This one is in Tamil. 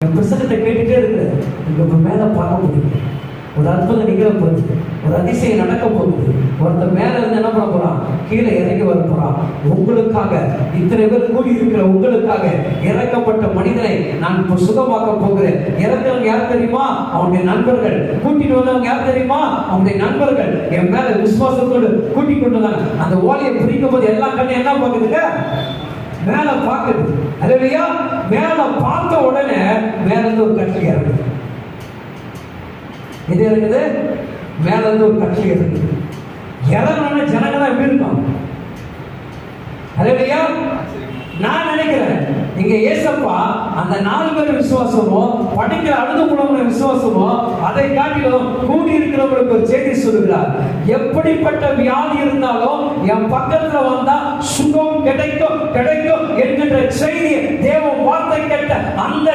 புத்தகத்தை கேட்டுட்டே இருக்கிறேன். உங்க மேல பார்க்க முடியும். ஒரு அற்புதம் நிகழ போகுது, ஒரு அதிசயம் நடக்க போகுது. ஒருத்தர் மேல இருந்து என்ன பண்ண போறான், கீழே இறங்கி வர போறான். உங்களுக்காக, இத்தனை பேர் கூடி இருக்கிற உங்களுக்காக இறக்கப்பட்ட மனிதனை நான் இப்போ சுகமாக்க போகிறேன். இறக்கிறவங்க யார் தெரியுமா? அவனுடைய நண்பர்கள். கூட்டிட்டு வந்தவங்க யார் தெரியுமா? அவனுடைய நண்பர்கள். என் மேல விசுவாசத்தோடு கூட்டிக் கொண்டு வந்தாங்க. அந்த ஓலையை பிரிக்கும் போது எல்லா கண்ணு என்ன பார்க்குதுங்க, மேல பார்க்குது. அல்லேலூயா. மேல பார்த்த உடனே மேல இருந்து ஒரு கட்டளை இறங்குது. இது இருக்குது, மேல இருந்து ஒரு கட்டளை இருக்குது. இறங்கின ஜனங்களாம் எப்படி இருக்கும்? அல்லேலூயா. நான் நினைக்கிறேன் இங்க ஏசப்பா அந்த 4 பேர் விசுவாசமோ, படிக்கிற அழுது புலவங்க விசுவாசமோ, அதை காட்டிலும் கூடி இருக்கிறவங்களுக்கு ஒரு செய்தி சொல்லுகிறார். எப்படிப்பட்ட வியாதி இருந்தாலும் என் பக்கத்துல வந்தா சுகம் கிடைக்கும் கிடைக்கும் என்கின்ற செய்தியை தேவ வார்த்தை கேட்ட அந்த